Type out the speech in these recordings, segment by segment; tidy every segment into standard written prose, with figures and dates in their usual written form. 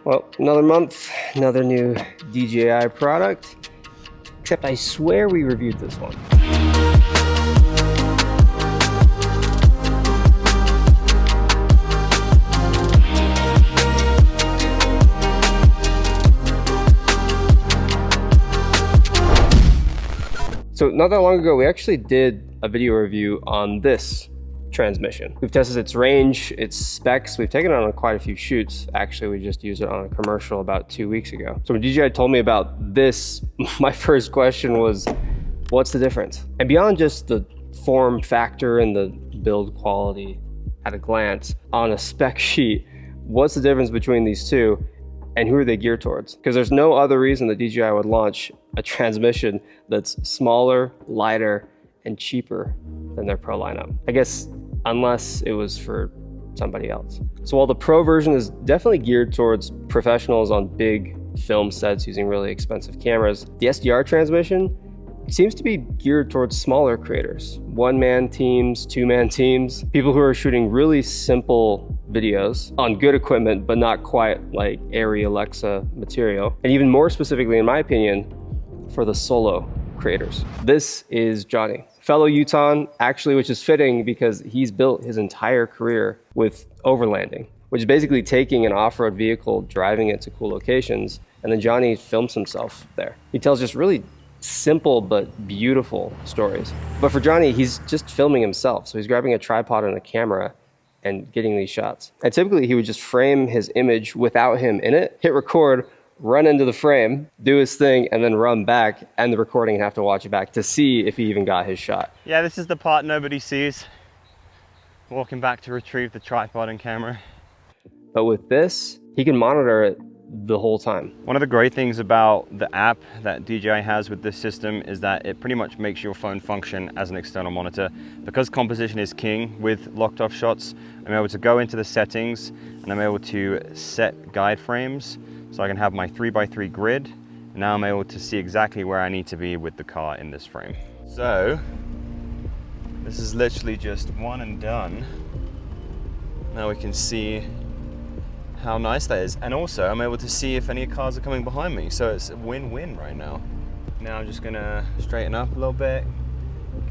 Well, another month, another new DJI product, except I swear we reviewed this one. So not that long ago, we actually did a video review on this transmission. We've tested its range, its specs. We've taken it on quite a few shoots. Actually, we just used it on a commercial about 2 weeks ago. So when DJI told me about this, my first question was, what's the difference? And beyond just the form factor and the build quality at a glance, on a spec sheet, what's the difference between these two? And who are they geared towards? Because there's no other reason that DJI would launch a transmission that's smaller, lighter, and cheaper than their Pro lineup. I guess unless it was for somebody else. So while the Pro version is definitely geared towards professionals on big film sets using really expensive cameras, the SDR transmission seems to be geared towards smaller creators. One-man teams, two-man teams, people who are shooting really simple videos on good equipment, but not quite like Airy Alexa material. And even more specifically, in my opinion, for the solo creators. This is Johnny, fellow Utahn, actually, which is fitting because he's built his entire career with overlanding, which is basically taking an off-road vehicle, driving it to cool locations, and then Johnny films himself there. He tells just really simple but beautiful stories. But for Johnny, he's just filming himself. So he's grabbing a tripod and a camera and getting these shots. And typically he would just frame his image without him in it, hit record, run into the frame, do his thing, and then run back, end the recording and have to watch it back to see if he even got his shot. Yeah, this is the part nobody sees. Walking back to retrieve the tripod and camera. But with this, he can monitor it the whole time. One of the great things about the app that DJI has with this system is that it pretty much makes your phone function as an external monitor. Because composition is king with locked off shots, I'm able to go into the settings and I'm able to set guide frames so I can have my 3x3 grid. And now I'm able to see exactly where I need to be with the car in this frame. So this is literally just one and done. Now we can see how nice that is. And also I'm able to see if any cars are coming behind me. So it's a win-win right now. Now I'm just gonna straighten up a little bit,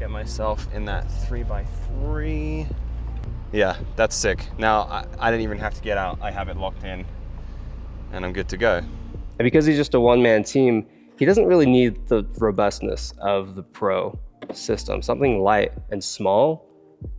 get myself in that 3x3. Yeah, that's sick. Now I didn't even have to get out. I have it locked in and I'm good to go. And because he's just a one-man team, he doesn't really need the robustness of the Pro system. Something light and small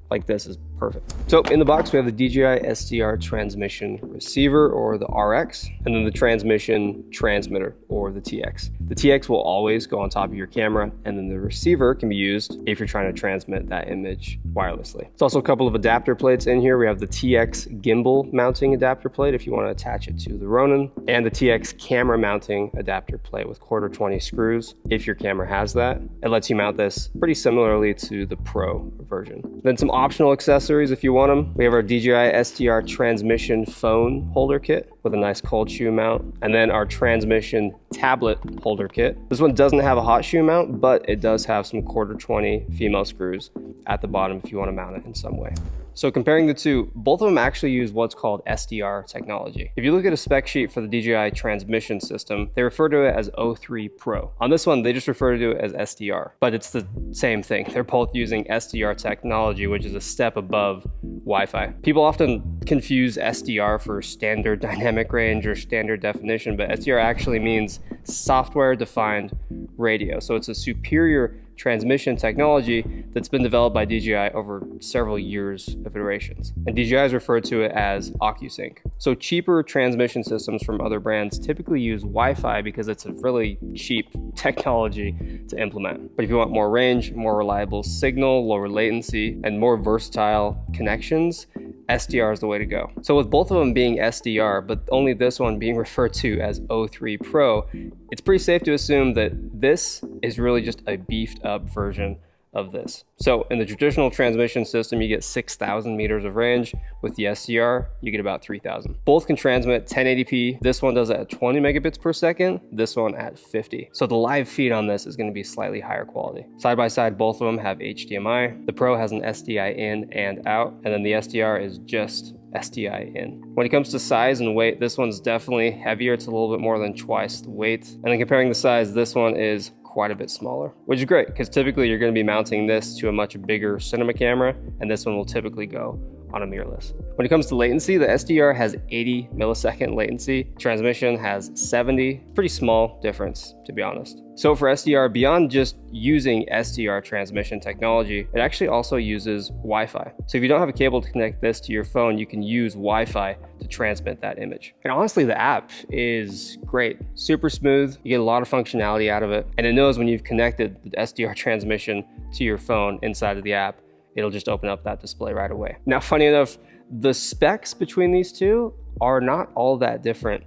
like this is perfect. So in the box, we have the DJI SDR transmission receiver, or the RX, and then the transmission transmitter, or the TX. The TX will always go on top of your camera, and then the receiver can be used if you're trying to transmit that image wirelessly. There's also a couple of adapter plates in here. We have the TX gimbal mounting adapter plate if you want to attach it to the Ronin, and the TX camera mounting adapter plate with 1/4-20 screws if your camera has that. It lets you mount this pretty similarly to the Pro version. Then some optional accessories if you want them. We have our DJI SDR transmission phone holder kit with a nice cold shoe mount, and then our transmission tablet holder kit. This one doesn't have a hot shoe mount, but it does have some 1/4-20 female screws at the bottom if you want to mount it in some way. So comparing the two, both of them actually use what's called SDR technology. If you look at a spec sheet for the DJI transmission system, they refer to it as O3 Pro. On this one, they just refer to it as SDR, but it's the same thing. They're both using SDR technology, which is a step above Wi-Fi. People often confuse SDR for standard dynamic range or standard definition, but SDR actually means software defined radio. So it's a superior transmission technology that's been developed by DJI over several years of iterations. And DJI has referred to it as OcuSync. So cheaper transmission systems from other brands typically use Wi-Fi because it's a really cheap technology to implement. But if you want more range, more reliable signal, lower latency, and more versatile connections, SDR is the way to go. So with both of them being SDR, but only this one being referred to as O3 Pro, it's pretty safe to assume that this is really just a beefed up version of this. So in the traditional transmission system, you get 6,000 meters of range. With the SDR, you get about 3,000. Both can transmit 1080p. This one does it at 20 megabits per second, this one at 50. So the live feed on this is going to be slightly higher quality. Side by side, both of them have HDMI. The Pro has an SDI in and out, and then the SDR is just SDI in. When it comes to size and weight, this one's definitely heavier. It's a little bit more than twice the weight. And then comparing the size, this one is quite a bit smaller, which is great because typically you're going to be mounting this to a much bigger cinema camera, and this one will typically go on a mirrorless. When it comes to latency, the SDR has 80 millisecond latency. Transmission has 70. Pretty small difference, to be honest. So for SDR, beyond just using SDR transmission technology, it actually also uses Wi-Fi. So if you don't have a cable to connect this to your phone, you can use Wi-Fi to transmit that image. And honestly, the app is great. Super smooth. You get a lot of functionality out of it. And it knows when you've connected the SDR transmission to your phone inside of the app, it'll just open up that display right away. Now, funny enough, the specs between these two are not all that different,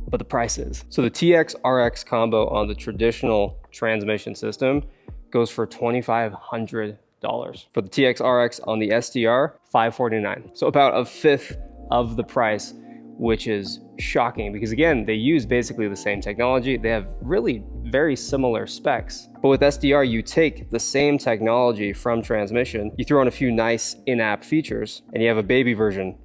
but the price is. So the TX RX combo on the traditional transmission system goes for $2,500. For the TX RX on the SDR, $549. So about a fifth of the price, which is shocking because again, they use basically the same technology. They have really very similar specs. But with SDR, you take the same technology from transmission, you throw in a few nice in-app features, and you have a baby version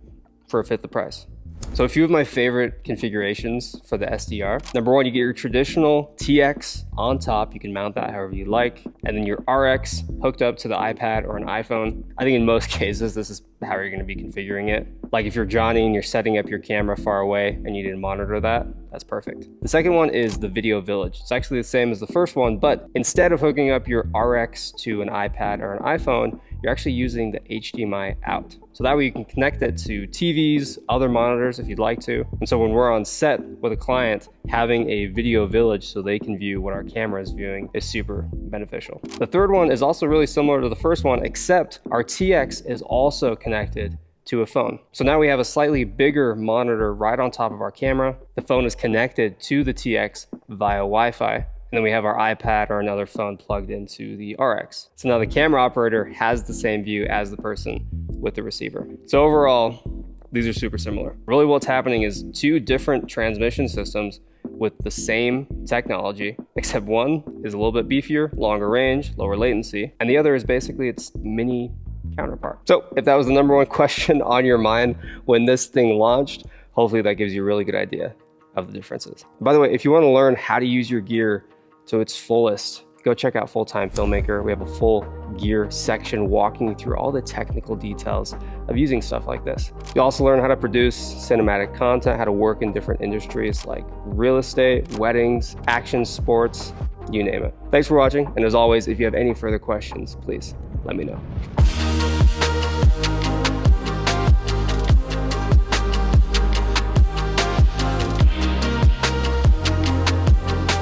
for a fifth the price. So a few of my favorite configurations for the SDR. Number one, you get your traditional TX on top. You can mount that however you like. And then your RX hooked up to the iPad or an iPhone. I think in most cases, this is how you're gonna be configuring it. Like if you're Johnny and you're setting up your camera far away and you need to monitor that, that's perfect. The second one is the Video Village. It's actually the same as the first one, but instead of hooking up your RX to an iPad or an iPhone, you're actually using the HDMI out. So that way you can connect it to TVs, other monitors if you'd like to. And so when we're on set with a client, having a video village so they can view what our camera is viewing is super beneficial. The third one is also really similar to the first one, except our TX is also connected to a phone. So now we have a slightly bigger monitor right on top of our camera. The phone is connected to the TX via Wi-Fi. And then we have our iPad or another phone plugged into the RX. So now the camera operator has the same view as the person with the receiver. So overall, these are super similar. Really what's happening is two different transmission systems with the same technology, except one is a little bit beefier, longer range, lower latency, and the other is basically its mini counterpart. So if that was the number one question on your mind when this thing launched, hopefully that gives you a really good idea of the differences. By the way, if you want to learn how to use your gear to its fullest, go check out Full-Time Filmmaker. We have a full gear section walking you through all the technical details of using stuff like this. You'll also learn how to produce cinematic content, how to work in different industries like real estate, weddings, action sports, you name it. Thanks for watching. And as always, if you have any further questions, please let me know.